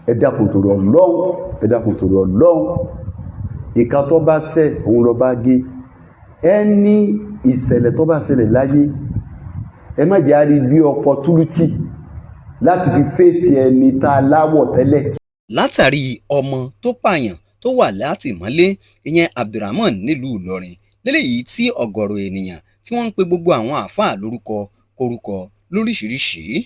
ẹ dákun torí Ọlọ́run ìka tó bá ṣẹ̀ òun lọ bá gé ẹni ìṣẹ̀lẹ̀ tó bá ṣẹlẹ̀ láyé ẹ má jẹ́ àrí bí opportunity láti fi fèsì ẹni tá a láwọ̀ tẹ́lẹ̀. látàrí ọmọ tó pààyàn tó wà látìmọ́lé ìyẹn Abdulrahman nílùú Ìlọrin lélẹ́yìí tí ọ̀gọ̀rọ̀ ènìyàn tí wọ́n ń pe gbogbo àwọn àáfàá lórúkọ lóríṣìíríṣìí.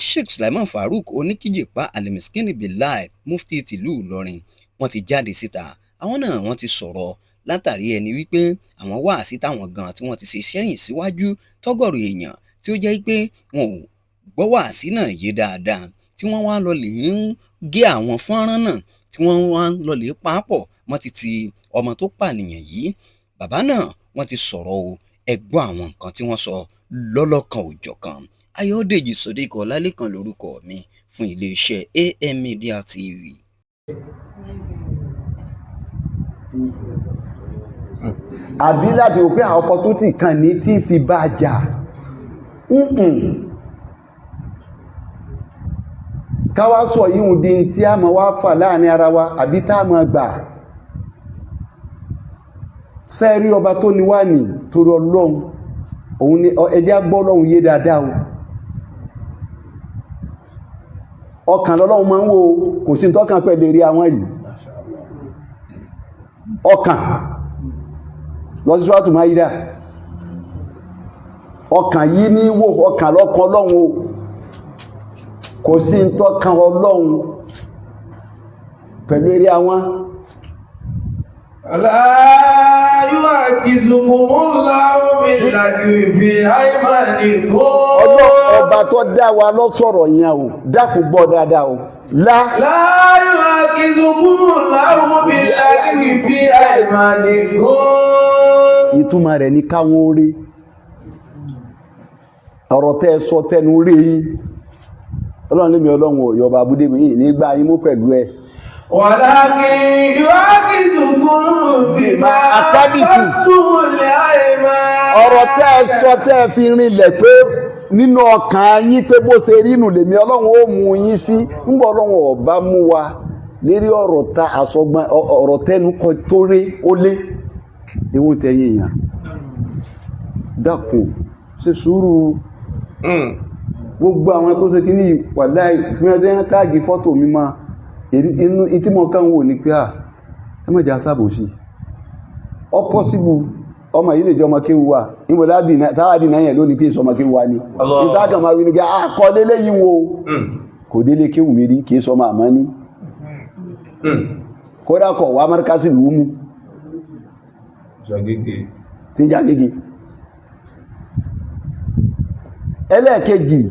Sheikh Sulaiman Faruq oníkíjìpá alimiskini bilai mufti tìlú Ìlọrin wọ́n ti jáde síta àwọn náà wọ́n ti sọ̀rọ̀ látàrí ẹni wípé àwọn wáàsí táwọn gan tí wọ́n ti ṣe sẹ́yìn síwájú tọ́gọ̀rọ̀ èèyàn tí ó jẹ́ pé wọn ò gbọ́ wáàsí náà yé dáadáa tí wọ́n wá lọ lè ń gé àwọn fọ́nrán náà tí wọ́n wá lọ lè pàápọ̀ mọ́ títí ọmọ tó pànìyàn yìí. Bàbá náà wọ́n ti sọ̀rọ̀ o ẹ gbọ́ àwọn nǹkan tí wọ́n sọ lọ́lọ́kan òjọ̀kan. Ayọ̀dèjì Sodiq Ọlálékan lórúkọ mi fún iléeṣẹ́ AM Media TV. àbí láti wò pé àwọn opportunity kan ní tí fi bá jà káwá sọ yíhun di tí a mọ̀ wá fà láàrin ara wa àbí tá a mọ̀ gbà sẹ́ẹ̀rí ọba tó ní wà ní torí Ọlọ́run òun ni ẹjẹ́ gbọ́ Ọlọ́run yé dáadáa o ọkàn lọ́lọ́run máa ń wò kò sí tọ́kàn pẹ̀lú rí àwọn yìí ọkàn lọ sí Suratu Maida ọkàn yìí ní wò ọkàn lọ́kàn Ọlọ́run o kò sí tọ́kàn Ọlọ́run pẹ̀lú rí àwọn ọba tó dá wa lọ sọ̀rọ̀ yẹn o dákun gbọ́ dáadáa o ìtumọ̀ rẹ̀ ní káwọn orí ọ̀rọ̀ tẹ́ sọ tẹnu rí Ọlọ́run lémi Ọlọ́run ò yọba abúdé mi nígbà yín mú pẹ̀lú ẹ wàlákin yu'aqizukum bima aqadtum al-ayman. ọ̀rọ̀ tẹ́ sọ tẹ́ fi rinlẹ̀ pé nínú ọkàn yín pé bó ṣe rí nù lèmi Ọlọ́run ó mú yín sí ńgbọ́ Ọlọ́run ọba mú wa lérí ọ̀rọ̀ ta àsọgbọ́n ọ̀rọ̀ tẹnu kọ tó rí ó lé ewu tẹ̀yìn èèyàn dákun ṣe sùúrù gbogbo àwọn tó ṣe kí ní wàláì bí wọ́n ṣe ń táàgì fọ́tò mi máa inú ìtímọ̀ kan wò ní pé ẹ má jà sábò sí ọ pọ́síbù ọmọ yìí lè jọ ọmọ kéwù wa níbo sáwádìí náà yẹn lónìí pé ìsọmọ kéwù wa ni ìtàkàn máa wí ní pé kọ́ délé yìí wo kò délé kéwù mi rí kìí sọmọ àmọ́ ní kódà kọ̀ wá márkásì lù ú mú tí Jàgégé ẹlẹ́ẹ̀kejì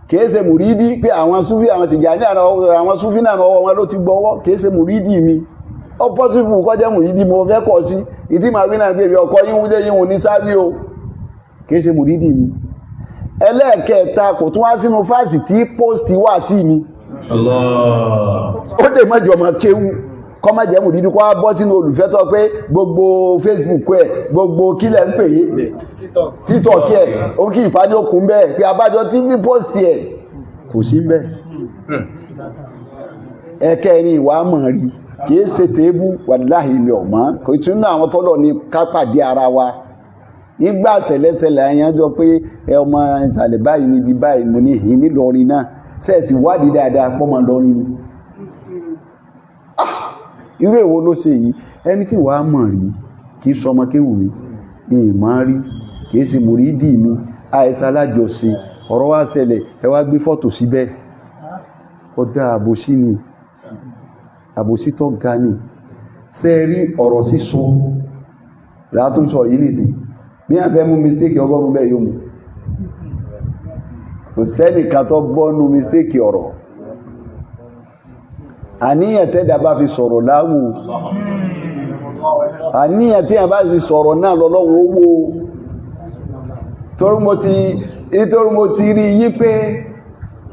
kìí ṣe mùrídí pé àwọn súfí àwọn Tìjàní àwọn súfí náà ọwọ́ wọn ló ti gbọ́wọ́ kìí ṣe mùrídí mi ó pọ́síbù kọjẹ́ mùrídí mo fẹ́ kọ́ sí ìdí màá rí náà bí ọkọ yíwúdé yíwú ní sáré o kìí ṣe mùrídí mi ẹlẹ́ẹ̀kẹta kò tún wá sínú fásì tí pósìtì wà sí mi ó lè mọ́jọ mọ́ kéwú kọ́ má jẹ́ mùrídí kọ́ bọ́ sínú olùfẹ́ tó pé gbogbo Facebook ẹ̀ gbogbo kílẹ̀ ń pè é TikTok ẹ̀ ó kí ìpàdé okùn bẹ́ẹ̀ pé abájọ TV post ẹ̀ kò sí bẹ́ẹ̀ ẹ̀kẹ́rin ìwà mọ̀ rí kìí ṣe tèébù wàláhì ilẹ̀ ọ̀mọ́ kò tún náà àwọn tọ́lọ̀ ní kápàdé ara wa nígbà ṣẹlẹ̀ṣẹlẹ̀ àyànjọ pé ọmọ ìsàlẹ̀ báyìí níbi báyìí mo ní ìhìn nílọrin náà sẹ́ẹ̀sì wádìí dáadáa pọ́mọ lọrin ni irú èwo ló ṣe yìí ẹni tí wàá mọ̀ rí kìí sọmọ kéwù mi ní ìmọ̀ rí kìí ṣe mùrídì mi àìsà alájọsìn ọ̀rọ̀ wá ṣẹlẹ̀ ẹ wá gbé fọ́tò síbẹ̀ ọ̀dà àbòsí ni àbòsí tó ga ni ṣe rí ọ̀rọ̀ sísọ látúnsọ yìí nìsí bí a fẹ́ mú mistake ọgọ́rùn bẹ́ẹ̀ yóò mú kò sẹ́nìkan tó bọ́nu mistake ọ̀rọ̀ àníyàn tẹ́dà bá fi sọ̀rọ̀ láwù àníyàn tí a bá fi sọ̀rọ̀ náà lọ́lọ́wọ́ owó torí mo ti rí yí pé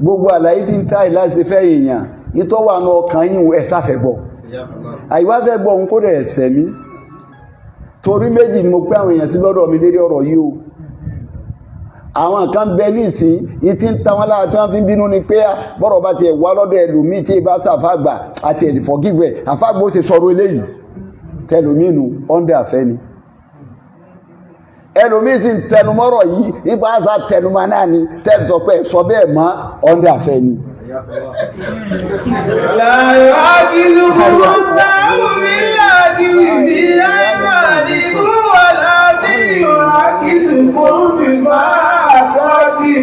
gbogbo àlàyé tí ń táì láti fẹ́ èèyàn ìtọ́ wà ní ọkàn yíò ẹ̀sáfẹ́ gbọ́ àìwá fẹ́ gbọ́ òun kó rẹ̀ ẹ̀sẹ̀ mí torí méjì ni mo pé àwọn èèyàn sí lọ́dọ̀ mi lérí ọ̀rọ̀ yìí o àwọn kan bẹ nísìn ìtí ń tàwọn lára tí wọ́n fi bínú ni pé bọ́rọ̀ bá ti wá lọ́dọ̀ ẹlòmíì tí ìbá sàfàgbà àti ẹ̀dì forgive ẹ̀ àfàgbà ó ṣe sọ̀rọ̀ eléyìí tẹlòmíìnù ọ́ndẹ̀ àfẹ́ ni ẹlòmíì sì ń tẹnumọ́rọ̀ yìí nípa àṣà tẹnumọ́ náà ni tẹ́sọ̀ pé sọ bẹ́ẹ̀ mọ́ ọ́ndẹ̀ àfẹ́ ni. láyọ̀ ágìlú fún táwọn mílíọ̀dì ìdí àìmọ̀dì fún wàlá bí ágìlú fún bíbá àkọ́bí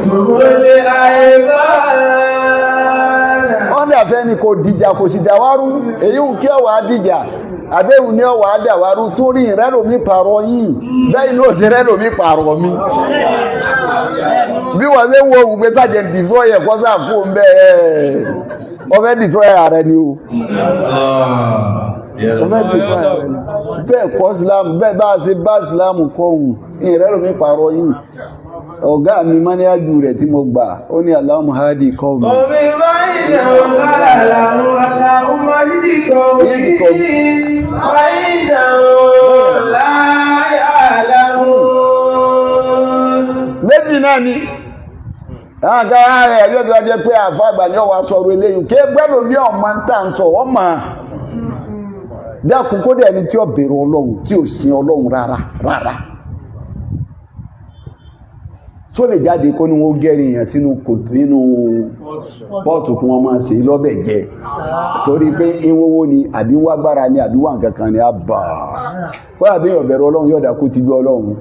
tòwọlé àìbá. ọ́ndẹ̀ àfẹ́ ni kò dìjà kò sì dàwárú èyí ń kí ọ̀wà dìjà àbẹ́hùn ní ọ̀wà dàwárú torí ìrẹ́lòmí pààrọ̀ yìí bẹ́ẹ̀ ni ó sì rẹ́lòmí pààrọ̀ mi bí wọ́n ṣe wo ohun pé sájẹ̀ dìfọ́ yẹ kọ́ sáà kó ń bẹ́ẹ̀ ọfẹ́ dìfọ́ ààrẹ ni o ọfẹ́ dìfọ́ ààrẹ ni bẹ́ẹ̀ kọ́ sílámù bẹ́ẹ̀ bá ṣe bá sílámù kọ́hùn ìrẹ́lòmí pààrọ̀ yìí ọ̀gá mi máníájú rẹ̀ tí mo gbà ó ní Allahumma hadi qawmi. omi báyìí lẹ́wọ̀n láàláwọ̀ Allahumma hadi qawmi báyìí lẹ́wọ̀n láàláwọ̀. méjì náà ni àwọn kan ààrẹ yóò tó wá jẹ́ pé àfàgbà ní ọwà sọ̀rọ̀ eléyìí kí gbẹ́lò ní ọmọ ń tà ń sọ ọmọ dákun kó dẹ̀ ní tí ó bẹ̀rù Ọlọ́run tí ò sin Ọlọ́run rárá tó lè jáde kó ní wọ́n gẹ́rin èèyàn sínú pọ́ọ̀tù kí wọ́n máa ṣe lọ́bẹ̀ jẹ torí pé ìwówó ni àbí wágbára ni àbí wà nǹkan kan ni a bà wọ́n àbí ìrọ̀bẹ̀rẹ̀ Ọlọ́run yóò dákú ti gbé Ọlọ́run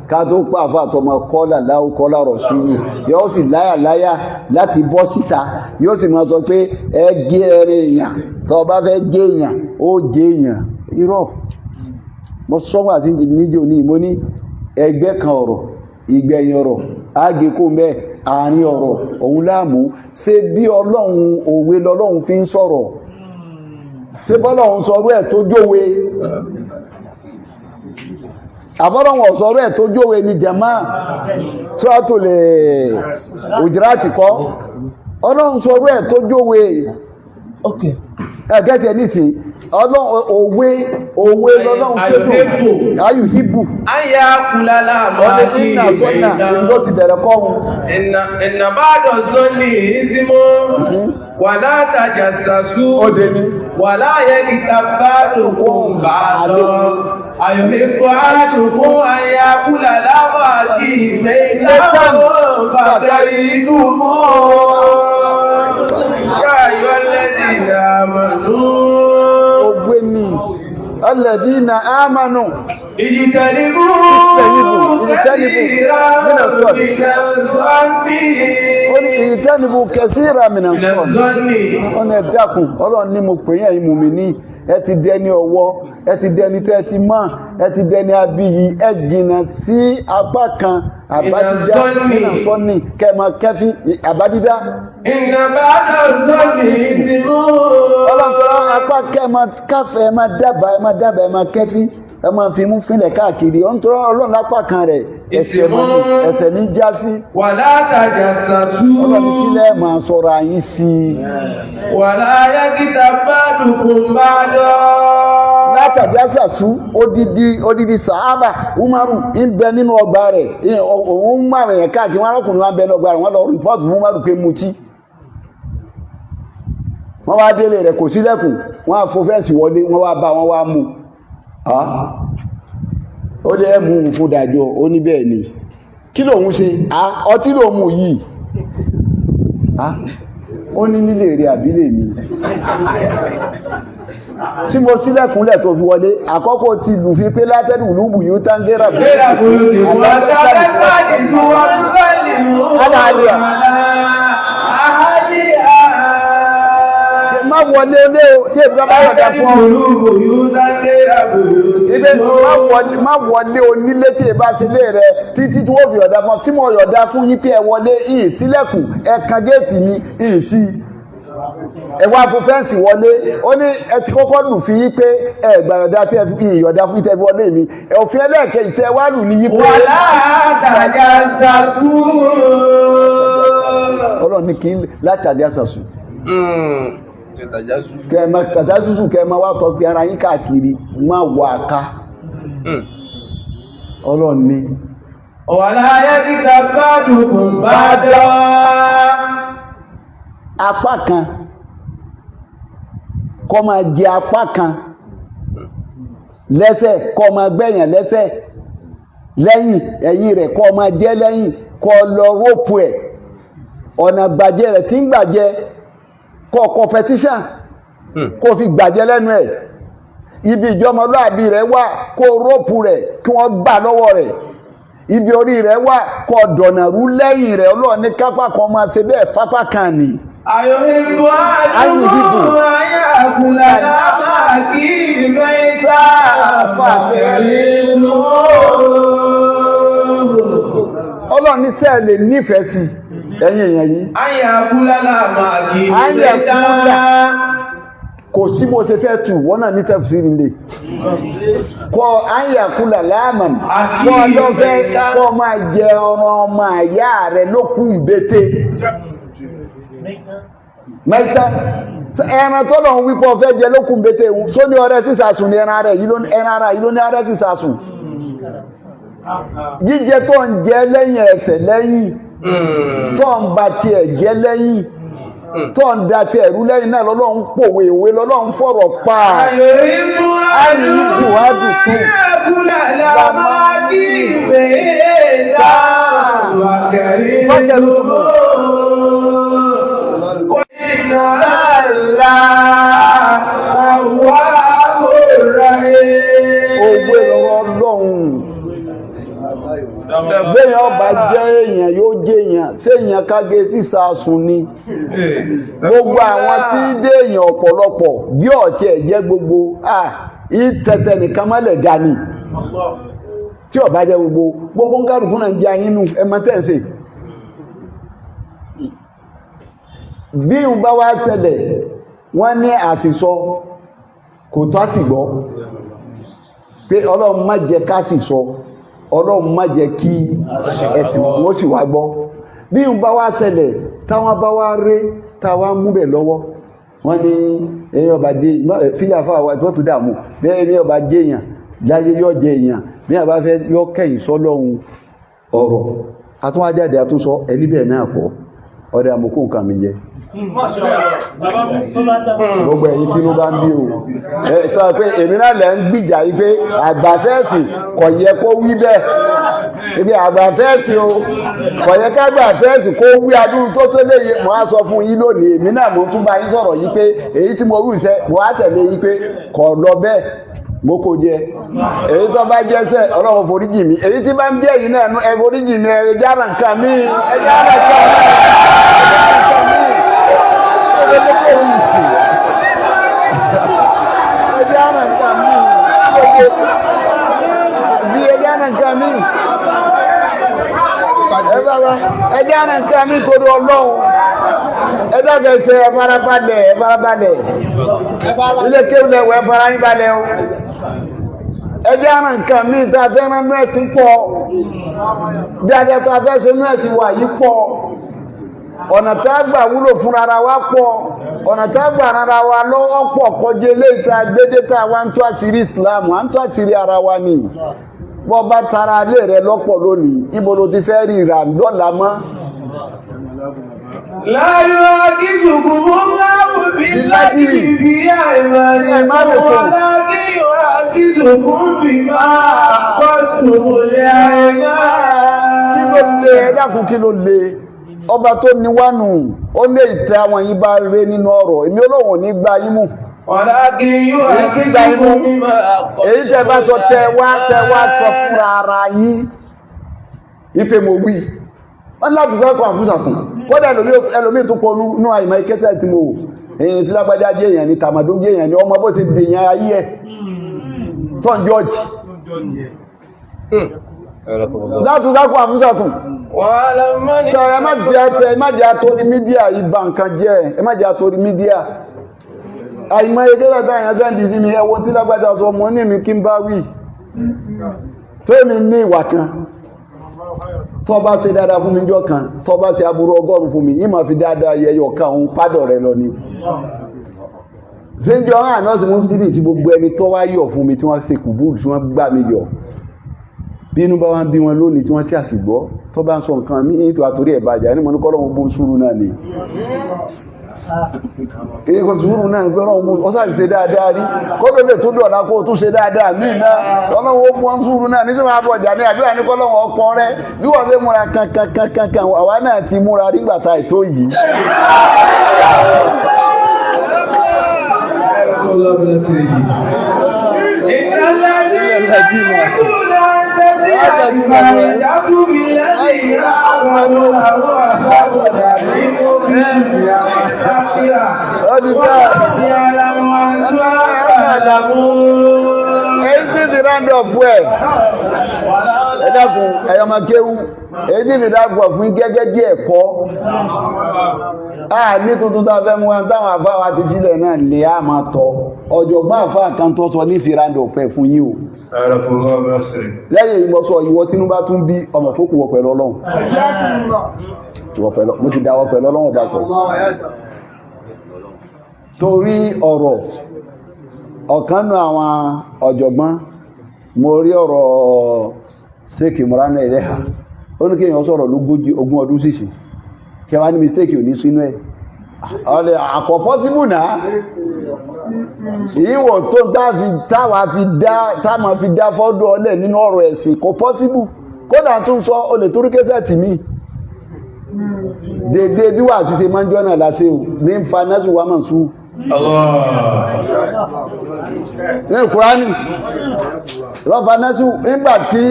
ká tó pàfà àtọmọ kọ́là láwù kọ́là rọ̀ṣúlù yóò sì láyà láti bọ́ síta yóò sì máa sọ pé ẹ gé ẹrin èèyàn tó bá fẹ́ gé èèyàn ó gé èèyàn irọ́ mo sọ́wọ́ àti níjò ní mo ní ẹgbẹ́ kan ọ̀rọ̀ ìgbẹ̀yìn ọ̀rọ̀ ágékò mẹ́ àárín ọ̀rọ̀ òun láàmú ṣé bí Ọlọ́run òwe lọ́lọ́run fi ń sọ̀rọ̀ ṣé bọ́lọ́run sọ̀rọ̀ ẹ̀ tó jówe àbọ́lọ́run ọ̀sọ̀rọ̀ ẹ̀ tó jówe ní jama tí wọ́n tó lè Hujurati kọ́ Ọlọ́run sọ̀rọ̀ ẹ̀ tó jówe ẹ̀gẹ́tẹ̀ nísìn òwe lọ́lọ́run fẹ́sùn ayùhíbù ayá kúlálà máa kí ìnà sọ́nà ibi tó ti bẹ̀rẹ̀ kọ́hun ìnà bá dọ̀ sọ́lì ìsímọ́ wà látàjà sàsú wà láyé ìta bá lòkún bá lọ ayọ̀mẹ́kọ́ aṣòkún ayá kúlálà máa kí ìmẹ́ ìdáwọ̀ bàtàrí túmọ̀ káyọ̀ lẹ́dì àmàlú ogweni alladina amanu ìjìtẹ̀lébú ìjìtẹ̀lébú kẹsíra mìíràn sọ́ọ̀nì ọ̀nà ẹ̀dàkùn Ọlọ́run ní mo pè yẹn ìmùmí ní ẹ ti dẹni ọwọ́ ẹ ti dẹni tẹ́ ti mọ́ ẹ ti dẹni abiyì ẹ jìnà sí apá kan àbádídá mìíràn sọ́ọ̀nì kẹmọ kẹfí àbádídá Ọlọ́run apá kẹmọ káfẹ́ ẹ máa dábàá ẹ máa kẹfí ẹ máa fi mú fínlẹ̀ káàkiri ó ń tọrọ Ọlọ́run lápá kan rẹ̀ ẹsẹ̀ ní já sí wà látàjà sàsú Ọlọ́run kí lẹ́ máa sọ̀rọ̀ àyín sí wà láyé kíta bá dùkùn bá lọ látàjà sàsú odidi sàábà Umaru ń bẹ nínú ọgbà rẹ̀ òun máa rẹ̀ káàkiri wọn arákùnrin wọn bẹ nínú ọgbà rẹ̀ wọ́n lọ rìpọ́ọ̀tù fún Umaru pé mutí wọ́n wá délé rẹ̀ kò sílẹ̀kùn wọ́n á fò fẹ́ǹsì wọlé wọ́n wá bá wọ́n wá mú ó lé ẹ̀mú fún dájọ́ ó ní bẹ́ẹ̀ ni kí lòun ṣe ọtí lòun mú yìí ó ní nílé rẹ̀ àbílẹ̀ mi tí mo sílẹ̀kùnlẹ̀ tó fi wọlé àkọ́kọ́ ti lù fi pé látẹ́lù lúbù yóò tán gẹ́rà má wọlé ilé tí èbúká bá yọ̀dá fún ọ má wọlé onílé tí èbá sí ilé rẹ títí tí wọ́n fi yọ̀dá fún ọ tí mo yọ̀dá fún yí pé ẹ wọlé ìyìn sílẹ̀kùn ẹ̀kan géètì ní ìyìn sí ẹwà fún fẹ́ǹsì wọlé ó ní ẹ ti kọ́kọ́ lù fi yí pé ẹgbà yọ̀dá tí ìyìn yọ̀dá fún ìtẹ́ wọlé mi òfin ẹlẹ́ẹ̀kẹ́ ìtẹ́ wà lù ní yí pé Ọlọ́run ní kí látàdí àṣàṣù kẹmọ tàjásùsù kẹmọ wá tọ́ pé ara yín káàkiri má wọ àká Ọlọ́run ní wàlá yẹ́kítà ba'dukum ba'da. apá kan kó máa jẹ apá kan lẹ́sẹ̀ kó máa gbẹ̀yàn lẹ́sẹ̀ lẹ́yìn ẹ̀yìn rẹ̀ kó máa jẹ́ lẹ́yìn kó lọ rópù ẹ̀ ọ̀nà gbàjẹ́ rẹ̀ tí ń gbàjẹ́ kó competition kó fi gbàjẹ́ lẹ́nu ẹ̀ ibi ìjọmọlúàbí rẹ̀ wà kó rópù rẹ̀ kí wọ́n gbà lọ́wọ́ rẹ̀ ibi orí rẹ̀ wà kó dọ̀nà rú lẹ́yìn rẹ̀ Ọlọ́run ní kápá kan máa ṣe bẹ́ẹ̀ fápá kan ni. Ayọ̀hìnbó àdúgbò ayé àkùlà lábàá kí mẹ́ta fàkẹ́rẹ́ lọ. Ọlọ́run ní sẹ́ẹ̀ lè nífẹ̀ẹ́ sí ẹ̀yin èèyàn yìí. Ayé àkùlà lábàá kí mẹ́ta. Kò sí bó ṣe fẹ́ tù wọ́n náà ní tafsiri nílé. Kọ́ ayé àkùlà láàmà kọ́ lọ́fẹ́ kọ́ máa jẹ ọ̀rọ̀ ọmọ àyá rẹ̀ lókùn bété. Mẹ́ta ẹran tọ́lọ̀ ń wípọ̀ fẹ́ jẹ lókùn bété só ní ọrẹ sísàsùn ní ẹran rẹ̀ yìí ló ní ọrẹ sísàsùn. Jíjẹ tó ń jẹ lẹ́yìn ẹsẹ̀ lẹ́yìn tó ń bá tiẹ̀ jẹ lẹ́yìn tó ń da tiẹ̀ rú lẹ́yìn náà lọ́lọ́run pòwe ìwé lọ́lọ́run fọ̀rọ̀ pa Ayọ̀hìnbó àdúgbò ayé àkùlà lábàá kí mẹ́ta fàkẹ́rẹ́ lọ. Ògbé lọ́wọ́ Ọlọ́run ẹgbẹ́yàn ọba jẹ́ èèyàn yóò jẹ́ èèyàn sí èèyàn kágé sísàsùn ni gbogbo àwọn tí dé èèyàn ọ̀pọ̀lọpọ̀ bí ọ̀tí ẹ̀jẹ́ gbogbo ìtẹ̀tẹ̀ nìkan mọ́lẹ̀ ga ni tí ọba jẹ́ gbogbo ń kárùkún náà jẹ́ ayínú ẹmọ tẹ́ǹsì bí ń bá wá ṣẹlẹ̀ wọ́n ní àsìsọ kò tó àsìgbọ́ pé Ọlọ́run má jẹ́ ká sì sọ Ọlọ́run má jẹ́ kí ẹ̀sìn wọ́n sì wá gbọ́ bí ń bá wá ṣẹlẹ̀ táwọn bá wá rí táwọn múbẹ̀ lọ́wọ́ wọ́n ní ẹ̀yìn ọba dé fíyàfà wọ́n tó dààmú bẹ́ẹ̀ ọba jẹ́ èèyàn láyé yọ́ jẹ́ èèyàn bí wọ́n bá fẹ́ yọ́ kẹ́yìn sọ́lọ́run ọ̀rọ̀ àtúnwájáde àtúnsọ ẹni bẹ́ẹ̀ náà pọ̀ ọdẹ àmùkú nǹkan mi jẹ gbogbo ẹ̀yin tí ló bá ń bí o ẹ̀tọ́ pé èmi náà lẹ́ ń gbìjà yí pé àgbàfẹ́ẹ̀sì kò yẹ kó wí bẹ́ẹ̀ ibi àgbàfẹ́ẹ̀sì o kò yẹ ká àgbàfẹ́ẹ̀sì kó wí adúrú tó lè mọ́ á sọ fún yín lónìí èmi náà mo tún bá yín sọ̀rọ̀ yí pé èyí tí mo wí iṣẹ́ mo á tẹ̀lé yí pé kò lọ bẹ́ẹ̀ mo kò jẹ èyí tó bá jẹ́sẹ̀ Ọlọ́run foríjì mi èyí tí bá ń bí ẹ̀yin náà ẹ foríjì mi ẹ jára nǹkan mi ẹ jára nǹkan mi ẹ jára nǹkan mi bí ẹ jára nǹkan mi ẹ jára nǹkan mi torí Ọlọ́run ẹ dábẹ̀ẹ́sẹ̀ ẹ farabalẹ̀ ilé kéwùlẹ̀ wẹ̀ fara yín balẹ̀ o ẹjẹ́ ara nǹkan míì tá a fẹ́ rán mẹ́sì pọ̀ dáadáa tá a fẹ́ ṣe mẹ́sì wà yí pọ̀ ọ̀nà tá a gbà wúlò fún ara wa pọ̀ ọ̀nà tá a gbà ara wa lọ́wọ́ pọ̀ kọjá eléyìí tá a gbédé tá a wá ń tó àṣírí Islam à ń tó àṣírí ara wa ni bọ́ bá tara ilé rẹ lọ́pọ̀ lónìí ibo ló ti fẹ́ rí ìrà lọ́la mọ́. láyọ̀ akíkùkù láwù bí láti fi àìmọ̀lẹ́kùn aláàkíyọ̀ akíkùkù bí máa pọ̀tù lé àìmọ̀. kí ló lé ẹ̀dàkùn kí ló lé ọba tó níwánu ó lé ìtẹ́ àwọn yìí bá rẹ nínú ọ̀rọ̀ èmi Ọlọ́run ní gba yín mú èyí tẹ́ bá sọ tẹ́ wá sọ fúnra ara yín ipe mo wí wọ́n láti sọ́kọ̀ àfúsàkùn kódà ẹlòmí tó pọ̀ ní àìmọ̀ ìkẹta tí mo wò èyí tí lágbàjá jẹ́ èèyàn ní tàmàdó jẹ́ èèyàn ní ọmọ bó ti dèèyàn ayé ẹ̀ tọ́n jọ́jì láti sọ́kọ̀ àfúsàkùn sọ ẹ má jẹ́ àtórí mídíà ìbá nǹkan jẹ́ ẹ má jẹ́ àtórí mídíà àìmọ̀ ìkẹta táyàn sáǹdì sí mi ẹwọ tí lágbàjá sọ mọ́ ní mi kí ń bá wí tó mi ní ìwà kan tó bá ṣe dáadáa fún mi jọ kan tó bá ṣe aburú 100 fún mi yí ma fi dáadáa yẹyọ kan òun pádọ̀ rẹ lọ ni ṣe ń jọ hàn náà sí mú fìdí tí gbogbo ẹni tó wá yọ̀ fún mi tí wọ́n ṣe kùbúrù tí wọ́n gbà mí yọ̀ bínú bá wá bí wọn lónìí tí wọ́n sì àsìgbọ́ tó bá ń sọ nǹkan mí ní ìtò àtorí ẹ̀bàjá ní mọ̀ ní kọ́lọ́wọ́ bó sùúrù náà ni èyí kò sùúrù náà pé ọlọ́run bó ọ́sà ṣe dáadáa rí kọ́lọ́ lè tó dọ̀dá kó tún ṣe dáadáa mí náà ọlọ́run bó sùúrù náà ní tí wọ́n á bọ̀jà ní àbíwá ní kọ́lọ́wọ́ ọpọ rẹ bí wọ́n ṣe múra kankankankan àwa náà ti múra nígbà tá ètò yìí ẹ̀dàkùn ẹ̀yọmọ kéwú èyí mi dágbọ̀ fún gẹ́gẹ́ bí ẹ̀kọ́ ní tuntun tó fẹ́ mú wọn táwọn àfáwà ti fílẹ̀ náà lè á máa tọ́ ọ̀jọ̀gbọ́n àfáà kan tó sọ ní fìrandọ̀ pẹ̀ fún yín o lẹ́yìn ìmọ̀sọ̀ ìwọ tínú bá tún bí ọmọ tó kù wọ pẹ̀lú ọlọ́run mo ti dáwọ́ pẹ̀lú ọlọ́run ọba pọ̀ torí ọ̀rọ̀ ọ̀kanú àwọn ọ̀jọ̀gbọ́n mo rí ọ̀rọ̀ Sheikh Imran Eleha ó ní kí èèyàn sọ̀rọ̀ lógójì ogún ọdún sísìn kẹwàá ní mistake ò ní sínú ẹ̀ ọ̀lẹ̀ àkọ́pọ́ sí múnà ìwọ̀ tó táàmà fi dá fọ́dọ̀ ọlẹ̀ nínú ọ̀rọ̀ ẹ̀sìn kò pọ́síbù kódà tún sọ o lè torí kẹsẹ̀tì mi dédé bí wà sí ṣe máa ń jọ́nà láti ní fanẹ́sù wà mọ̀ sú ní Kùránì lọ́fanẹ́sù nígbàtí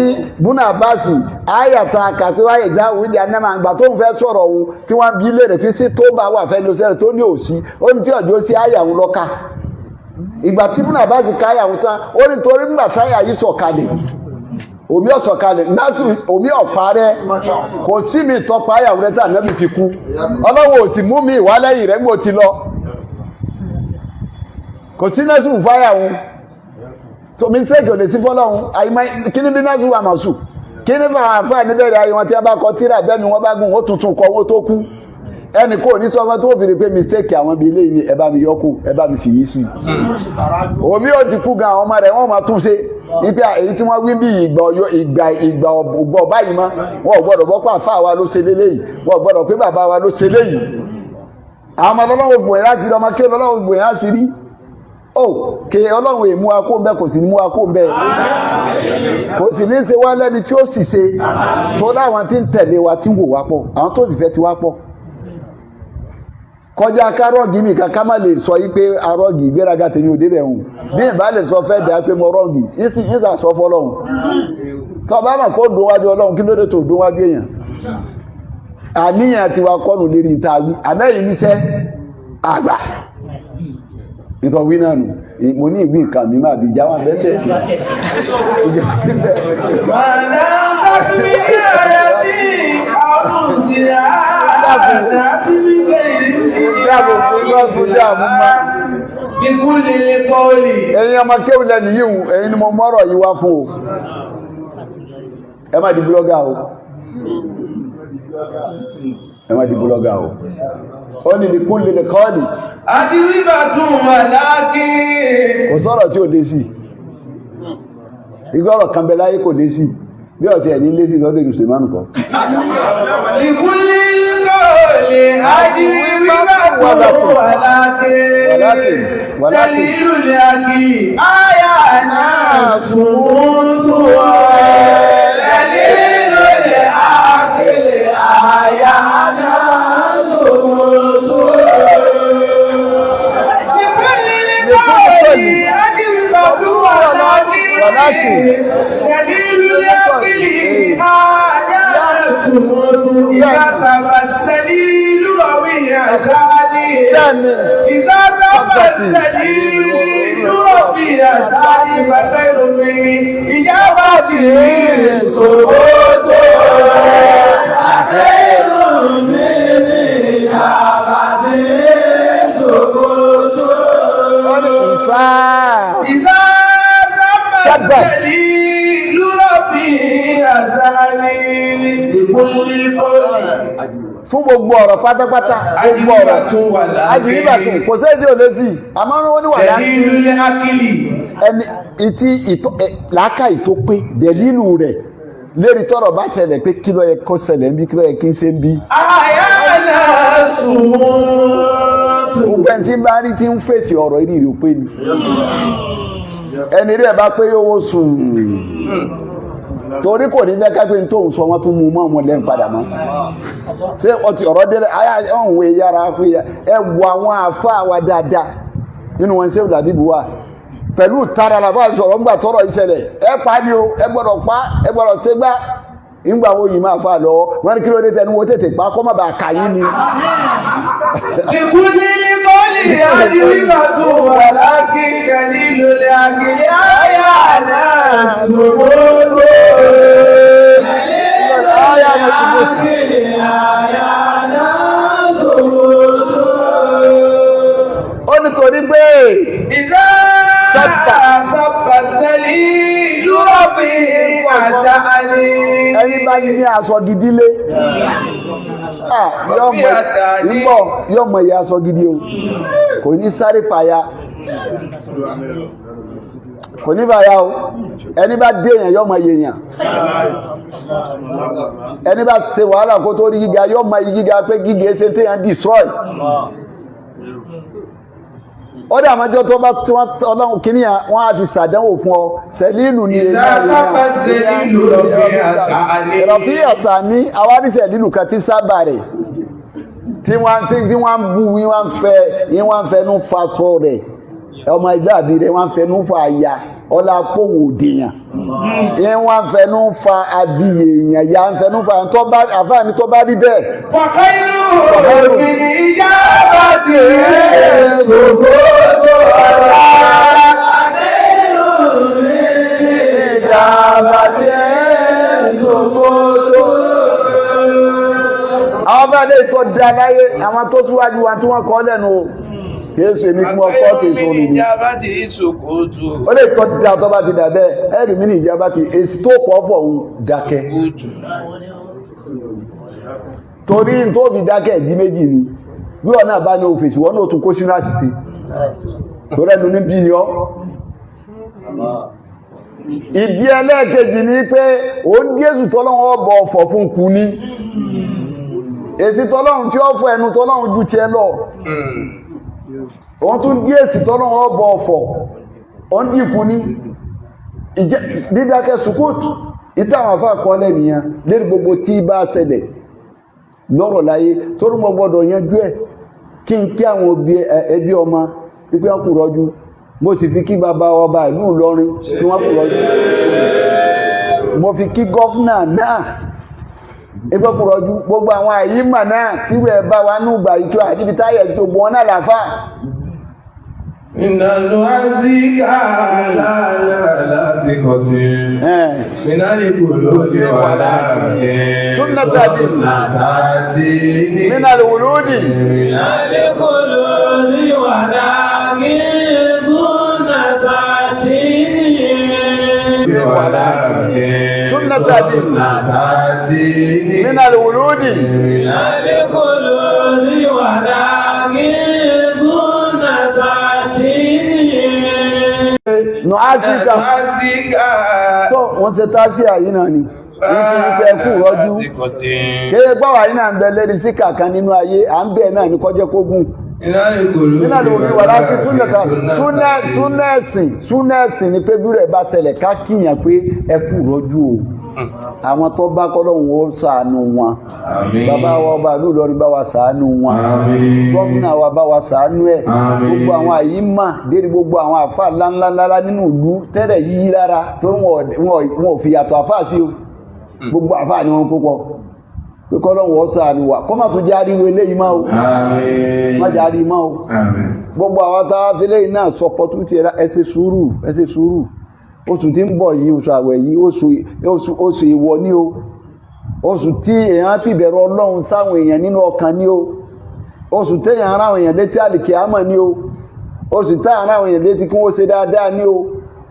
búnà báṣì ayàtà kàkíwáyé já wídí anẹ́mà àgbà tó ń fẹ́ sọ̀rọ̀ ohun tí wọ́n bí lè rẹ̀ fi sí tó bá wà fẹ́ lóṣẹ́rẹ̀ tó ní òsí ó ní tí ọjọ́ sí ayàwó lọ́ka ìgbà tí búnà báṣì káyàwó tán ó ní torí nígbà táyà yìí sọ̀kalẹ̀ omi ọ̀sọ̀kalẹ̀ násù omi ọ̀pá rẹ̀ kò sí mi tọpa ayàwó rẹ̀ tà nẹ́bì fi kú ọlọ́wọ́ ò ti mú mi ìwálẹ́yìn rẹ̀ gbò ti lọ kò sí nẹ́sù fáyàwó tó mistake ò lè sí fọ́lọ́hun àìmọ́ kí ní bí nẹ́sù wà màṣù kí ní fàwọn àfáà níbẹ̀rẹ̀ ayé wọn tí a bá kọ tíra bẹ́ni wọ́n bá gùn ó tuntun kọ wọ́n tó kú ẹni kò ní sọ́fẹ́ tó fi rí pé mistake àwọn bí ilé ní ẹ bá mi yọkù ẹ bá mi fìyí sí omi ó ti kú gan àwọn ọmọ rẹ̀ wọ́n máa tún ṣe ipe èyí tí wọ́n wí bí ìgbà ọ̀gbọ̀ báyìí mọ́ wọ́n gbọ́dọ̀ bọ́ pé àfáà wa ló ṣe léléyìí wọ́n gbọ́dọ̀ pé bàbá wa ló ṣe léyìí àwọn ọmọ ọlọ́wọ́ gbòyìn láti rí ọmọ kí ọlọ́wọ́ gbòyìn láti rí kí ọlọ́run èmú akó ń bẹ́ kò sì ní mú akó ń bẹ́ kò sì ní ṣe wá lẹ́ni tí ó sì ṣe tó dáwọn tí ń tẹ̀lé wa tí ń wò wá pọ̀ àwọn tó sì fẹ́ ti wá pọ̀ kọjá kárọ́ọ̀gì mi ká má lè sọ yí pé arọ́ọ̀gì ìgbéraga tèmi ò débẹ̀ hùn bí ìbá lè sọ fẹ́ dà pé mo rọ́ọ̀gì ìsà sọ fọlọ́hùn tó bá mọ̀ kó dùn wájú ọlọ́run kí ló dé tó dùn wájú èèyàn àníyàn ti wa kọ́nù lérí ìta wí àmẹ́yìn níṣẹ́ àgbà nítorí náà nù mo ní ìwé nǹkan mi máa bí jáwà bẹ́ẹ̀ ìjọ síbẹ̀. Màdá sáfí ẹ̀rẹ́ tí àwọn ti àádá tí wípé ìdáàbò fún lọ́gbọ́n dé àmúmá. Ikú lílé kọ́ọ̀lì. Ẹ̀yin ọmọ kéwìlẹ̀ nìyíhun, ẹ̀yin ni mo mọ́rọ̀ yìí wá fún o. Ẹ má di blọ́gà o. Ẹ má di blọ́gà o. Ó ní ikú lílé kọ́ọ̀lì. Àti wíbà tún wà láàkí. Kò sọ̀rọ̀ tí ò dé sí. Igọ́rọ̀ kan bẹ láyé kò dé sí. Bí ọ̀tí ẹ̀ ní lé sí lọ́dọ̀ Sulaiman kọ́. Ikú lílé kọ́ọ̀lì. Àti wíbà tún wà láàkí. Dalilu laki ayana sumuntu dalilu laki ayana sumuntu likulli ajibatu walaki dalilu laki ayana sumuntu yasabasalilu rawiya khali إذا سبت السليل ربي أسعدي فخير مني إجابتي سبوت خير مني إجابتي سبوت إذا سبت السليل ربي أسعدي بكل قول fún gbogbo ọ̀rọ̀ pátápátá gbogbo ọ̀rọ̀ ajìníbàtún kò sí èdè òlé sí àmọ́ wọ́n ní wà láàkìlì ẹni ìtí làákàí tó pé dẹ̀lílù rẹ̀ lérí tọ́rọ̀ bá ṣẹlẹ̀ pé kí ló yẹ kó ṣẹlẹ̀ ń bí kí ló yẹ kí n ṣe ń bí. àyànà sùn. gbogbo ẹni tí bá rí tí ń fèsì ọ̀rọ̀ ìrì rè pé ni ẹni rí ẹ̀ bá pé yóò sùn torí kò ní fẹ́ kápẹ́ tó ń sọ wọ́n tún mú mọ́ ọmọ lẹ́nu padà mọ́ ṣé ọtí ọ̀rọ̀ délẹ̀ ọ̀hún yára pé ẹ wọ àwọn àáfàá wa dáadáa nínú wọn ṣé làbíbu wa pẹ̀lú tara làbá sọ̀rọ̀ ńgbà tọrọ ìṣẹ̀lẹ̀ ẹ pa ni o ẹ gbọ́dọ̀ pa ẹ gbọ́dọ̀ ṣe gbá ńgbà wo yìí máa fà lọ́wọ́ wọn ní kí ló dé tẹnu wo tètè pa kọ́ má bàa kà yín ni. ìkúlí kọ́lì àdìríkà tó wà láti kẹ́lí lórí àgbèrè àyànà sòwòtò. àyànà sòwòtò. ó ní torí pé ìzá sábà sẹ́lí lúrọ̀ fi àṣà àlè. ẹni bá ní aṣọ gidi lé yọmọ ìyá aṣọ gidi o kò ní sáré fàya kò ní fàya o ẹni bá dé èèyàn yọmọ èèyàn ẹni bá ṣe wàhálà kó tó rí gíga yọmọ gíga pé gíga ṣe téèyàn destroy ó dà mọ́jọ́ tó bá tí wọ́n ọlọ́run kìíní wọ́n á fi ṣàdánwò fún ọ sẹ́lílù ní ìrọ̀fí àṣà ní àwárí sẹ́lílù kan tí sábà rẹ̀ tí wọ́n ń bú wọ́n ń fẹnu fa sọ rẹ̀ ọmọ ẹgbẹ́ àbí rẹ̀ wọ́n ń fẹnu fa àyà ọlá pòun òdèyàn wọ́n ń fẹnu fa abiyè èèyàn ya ń fẹnu fa àfáàní tó bá rí bẹ́ẹ̀. fọ̀kọ́ inú òbí ìjà bá ti rẹ̀ ṣògo tó ọ̀rọ̀ àdéhùn òbí ìjà bá ti rẹ̀ ṣògo tó ọ̀rọ̀. àwọn bá lè tó da láyé àwọn tó síwájú wa tí wọ́n kọ́ lẹ́nu o kìí ṣe ní kí wọ́n kọ́ kìí sọ nìyí ó lè tọ́ da tó bá ti dà bẹ́ẹ̀ ẹ̀rì mí ní ìjábá ti èsì tó pọ̀ fọ̀ ń dákẹ́ torí tó fi dákẹ́ ìdí méjì ni bí wọn náà bá ní òfèsì wọn náà tún kó sínú àṣìṣe tó rẹ́nu ní bí ni ọ́ ìdí ẹlẹ́ẹ̀kejì ni pé ó ń Jésù tọ́lọ́wọ́ ọ̀bọ̀ ọ̀fọ̀ fún kú ní èsì tọ́lọ́run tí ó fọ ẹnu tọ́lọ́run ju tiẹ̀ lọ òun tún díẹ̀ sí tọ́lọ́run ọ̀bọ̀ ọ̀fọ̀ òun dìkú ní dídákẹ́ sukut ìtàwọn afá kọ́lẹ̀ nìyàn lérí gbogbo tí bá ṣẹlẹ̀ lọ́rọ̀ láyé torí mo gbọ́dọ̀ yanjú ẹ̀ kí n kí àwọn ẹbí ọmọ pípẹ́ wọn kù rọ́jú mo ti fi kí bàbá ọba ìlú Ìlọrin kí wọ́n kù rọ́jú mo fi kí gọ́fúnà náà ẹgbẹ́ kù rọ́jú gbogbo àwọn àyímà náà tí wẹ́ẹ̀ bá wa ní ìgbà ìtò àjíbitáyẹ̀ tó gbọ́n náà láfà ìnàlò àzíkà lásìkò tí mínàlì kòlódì wà láàrin súnnàtàdì mínàlì wùlúdì mínàlì kòlódì wà láàrin súnnàtàdì wà láàrin súnnàtàdì mínàlì wùlúdì mínàlì kòlódì wà láàrin nù ásíkà tó wọ́n ṣe tásíà yìí náà ni wípé ẹkù rọ́jú kéye gbọ́wà yìí náà ń bẹ lérí síkà kan nínú ayé à ń bẹ̀ náà ní kọjẹ́ kógún nínú àlùwò wà láti súnẹ́ẹ̀sìn ni pé bí rẹ̀ bá ṣẹlẹ̀ ká kíyàn pé ẹkù rọ́jú o àwọn tó bá kọ́lọ́hún ó ṣàánú wọn bàbá wa ọba ìlú Ìlọrin bá wa ṣàánú wọn gọ́fìnà wa bá wa ṣàánú ẹ̀ gbogbo àwọn àyímà dérí gbogbo àwọn àfáà ńláńláńlá nínú ìlú tẹ́rẹ̀ yíyí lára tó wọn ò fi yàtọ̀ àfáà sí o gbogbo àfáà ni wọn púpọ̀ pé kọ́lọ́hún ó ṣàánú wa kọ́ má tún jẹ́ àríwé eléyìí máa o má jẹ́ àríwé máa o gbogbo àwọn táwa fi léyìí náà sọpọ̀ tún ti ẹ ṣe sùúrù oṣù tí ń bọ̀ yìí oṣù àwẹ̀ yìí oṣù ìwọ ní o oṣù tí èèyàn fìbẹ̀rù Ọlọ́run sáwọn èèyàn nínú ọkàn ní o oṣù tí èèyàn ráwọn èèyàn létí àlìkìámọ̀ ní o oṣù tí èèyàn ráwọn èèyàn létí kí wọ́n ṣe dáadáa ní o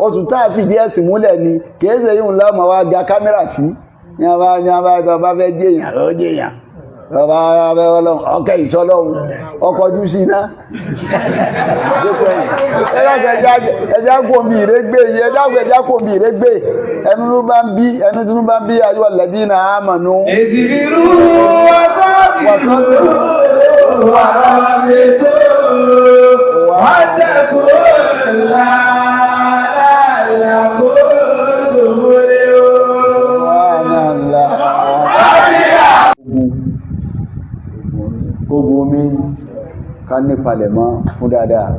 oṣù tí a fìdí ẹ̀sìn múlẹ̀ ni kìí ṣe yìí ńlá ọmọ wa ga kámẹ́rà sí ní a bá fẹ́ jẹ́ èèyàn lọ́ọ́ jẹ́ èèyàn ọba abẹ́ ọlọ́run ọkẹ́ ìṣọ́lọ́run ọkọ̀ ojú sí iná ẹjá kò bí ìrégbé ẹjá kò bí ìrégbé ẹnu ló bá ń bí ayọ́ lẹ́dí na ámànú ìsìnkú wàsọ́bìrú wà láàrẹ́tò wà jẹ́kù láàrẹ́kò tó múlé o gbogbo omi ká ní palẹ̀mọ́ fún dáadáa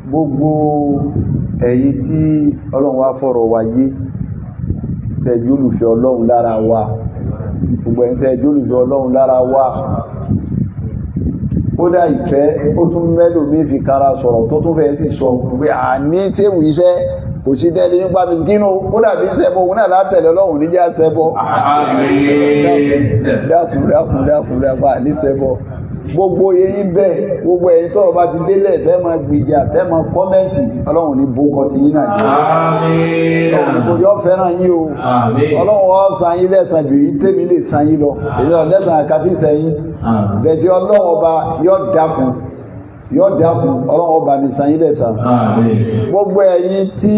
gbogbo ẹ̀yin tí ọlọ́run wá fọ̀rọ̀ wa yé tẹ́jú olùfẹ́ ọlọ́run lára wa gbogbo ẹ̀yin tẹ́jú olùfẹ́ ọlọ́run lára wa kódà ìfẹ́ ó tún mẹ́lò mí fi kára sọ̀rọ̀ tó tún fẹ́ sì sọ pé àní tí èwù iṣẹ́ kò sí tẹ́lẹ̀ nípa mìsíkínú ó dàbí ṣẹbọ òun náà látẹ̀lẹ̀ ọlọ́run níjà ṣẹbọ dákun ní ṣẹbọ gbogbo eyín bẹ́ẹ̀ gbogbo ẹ̀yin tọ́rọ bá ti délẹ̀ tẹ́ máa gbìjà tẹ́ máa kọ́mẹ́ǹtì ọlọ́run ní bókọ ti yín náà jẹ́ ọlọ́run kò yọ fẹ́ràn yín o ọlọ́run ó san yín lẹ́san jù yín tèmi lè san yín lọ èmi ọ̀ lẹ́san àkàtì sẹ́yìn bẹ̀tì ọlọ́run ọba yọ dákun ọlọ́run ọba mi san yín lẹ́san gbogbo ẹ̀yin tí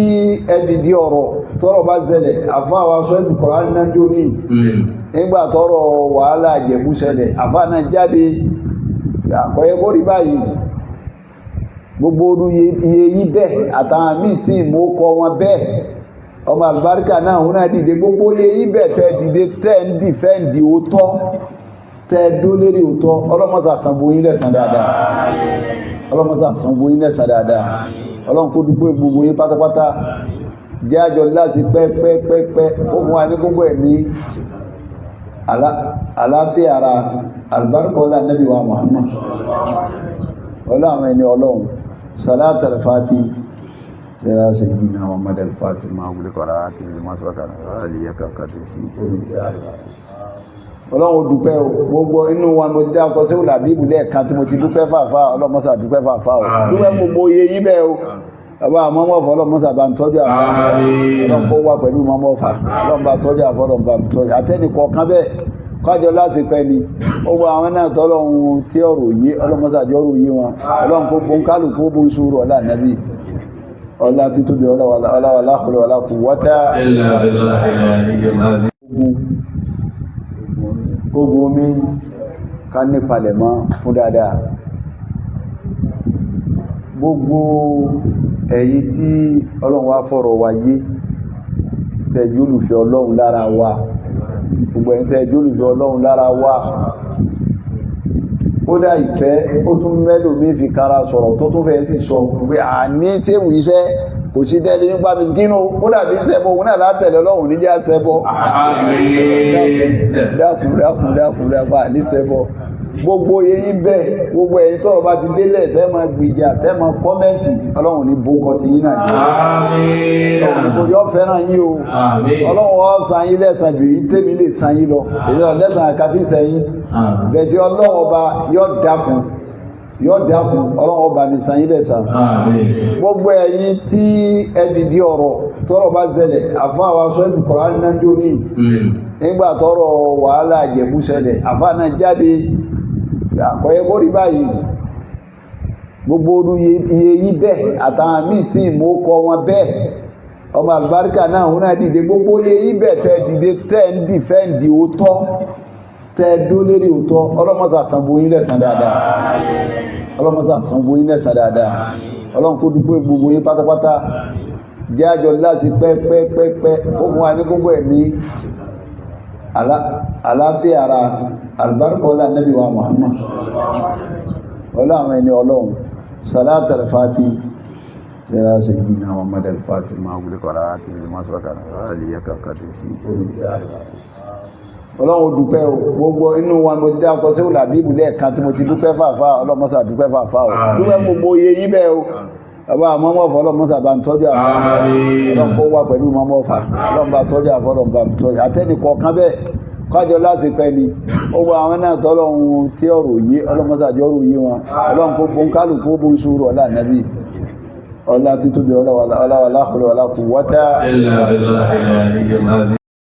ẹ dìdí ọ̀rọ̀ tọ́rọ bá ṣẹlẹ̀ àfáà wa sọ ẹ̀bù kọ̀ọ̀rán náà jó ní nígbà tọ́rọ wàhálà àjẹ̀bú ṣẹlẹ̀ àfáà náà jáde àkọ́yẹ́ kó rí báyìí gbogbo orú iye yí bẹ́ẹ̀ àtàwọn míì tí mo kọ wọn bẹ́ẹ̀ ọmọ àlùbáríkà náà òun náà dìde gbogbo iye yí bẹ́ẹ̀ tẹ́ dìde tẹ́ ń dìfẹ́ǹdì òótọ́ tẹ́ dó lérí òótọ́ ọlọ́mọ́sà sanwó yín lẹ́san dáadáa ọlọ́run kó dúpẹ́ gbogbo yín pátápátá jẹ́ àjọ láti pẹ́pẹ́pẹ́pẹ́ ó fún wa ní gbogbo ẹ̀mí àláfíà ara albarka ọlá nabi wa Muhammad ọlá àwọn ẹni ọlọ́run salat al-fati sẹ́rà ṣe yí na Muhammad al-fati ma wùlé kọ́ra àti ilé masaraka aliyya kankati fi ọlọ́run dúpẹ́ gbogbo inú wa mo dá ọkọ̀ sí òlàbíbù lẹ́ẹ̀kan tí mo ti dúpẹ́ fàfà ọlọ́mọ́sà dúpẹ́ fàfà dúpẹ́ gbogbo iye yí bẹ́ẹ̀ o ọba àmọ́mọ́fà ọlọ́mọ́sà bá ń tọ́jú àwọn ọlọ́pọ̀ wà pẹ̀lú mọ́mọ́fà ọlọ́mọba tọ́jú àfọlọ́mọba tọ́jú àtẹ́nìkọ̀ọ̀kan bẹ́ẹ̀ kájọ láti pẹ́ ni gbogbo àwọn náà tọ́lọ́run tí ọ̀rọ̀ yé ọlọ́mọ́sàjọ́ ọ̀rọ̀ yé wọn ọlọ́run kó bó ń kálùkù bó ń ṣúrù ọlá nàbí ọlá títóbi ọlá kù wọ́tá gbogbo omi ká ní palẹ̀mọ́ fún dáadáa gbogbo ẹ̀yin tí ọlọ́run wá fọ̀rọ̀ wa yé tẹ́jú olùfẹ́ ọlọ́run lára wa gbogbo ẹ̀yin tẹ́jú olùfẹ́ ọlọ́run lára wa kódà ìfẹ́ ó tún mẹ́lò mí fi kára sọ̀rọ̀ tó tún fẹ́ sì sọ pé àní tí èwù iṣẹ́ kò sí tẹ́lẹ̀ nípa mìsíkínú ó dàbí ṣẹbọ òun náà látẹ̀lẹ̀ ọlọ́run níjà ṣẹbọ dákun ní ṣẹbọ gbogbo eyín bẹ́ẹ̀ gbogbo ẹ̀yin tọ́rọ bá ti délẹ̀ tẹ́ máa gbìjà tẹ́ máa kọ́mẹ́ǹtì ọlọ́run ní bókọ ti yín náà jẹ́ ọlọ́run kò yọ fẹ́ràn yín o ọlọ́run ó san yín lẹ́san jù yín tèmi lè san yín lọ èmi ọ̀ lẹ́san àkàtì sẹ́yìn bẹ̀tì ọlọ́run ọba yọ dákun ọlọ́run ọba mi san yín lẹ́san gbogbo ẹ̀yin tí ẹ dìdí ọ̀rọ̀ tọ́rọ bá ṣẹlẹ̀ àfáà wa sọ ẹ̀bù kọ̀ọ̀rán náà jó ní nígbà tọ́rọ wàhálà àjẹ̀bú ṣẹlẹ̀ àfáà náà jáde àkọ́yẹ́ kó rí báyìí gbogbo orú iye yí bẹ́ẹ̀ àtàwọn míì tí mo kọ wọn bẹ́ẹ̀ ọmọ àlùbáríkà náà òun náà dìde gbogbo iye yí bẹ́ẹ̀ tẹ́ dìde tẹ́ ń dìfẹ́ǹdì òótọ́ tẹ́ dó lérí òótọ́ ọlọ́mọ́sà sanwó yín lẹ́san dáadáa ọlọ́run kó dúpẹ́ gbogbo yín pátápátá jẹ́ àjọ láti pẹ́pẹ́pẹ́pẹ́ ó fún wa ní gbogbo ẹ̀mí àláfíà ara albarka ọlá nabi wa Muhammad ọlá àwọn ẹni ọlọ́run salat al-fati sẹ́rà ṣe yí na Muhammad al-fati ma wùlé kọ́ra àti ilé masaraka aliyya kankati fi ọlọ́run dúpẹ́ gbogbo inú wa mo dá ọkọ̀ sí òlàbíbù lẹ́ẹ̀kan tí mo ti dúpẹ́ fàfà ọlọ́mọ́sà dúpẹ́ fàfà dúpẹ́ gbogbo iye yí bẹ́ẹ̀ o ọba àmọ́mọ́fà ọlọ́mọ́sà bá ń tọ́jú àwọn ọlọ́pọ̀ wà pẹ̀lú mọ́mọ́fà ọlọ́mọba tọ́jú àfọlọ́mọba tọ́jú àtẹ́nìkọ̀ọ̀kan bẹ́ẹ̀ kájọ láti pẹ́ ni gbogbo àwọn náà tọ́lọ́run tí ọ̀rọ̀ yé ọlọ́mọ́sàjọ́ ọ̀rọ̀ yé wọn ọlọ́run kó bó ń kálùkù bó ń ṣúrù ọlá nàbí ọlá títóbi ọlá wàlá kù wọ́tá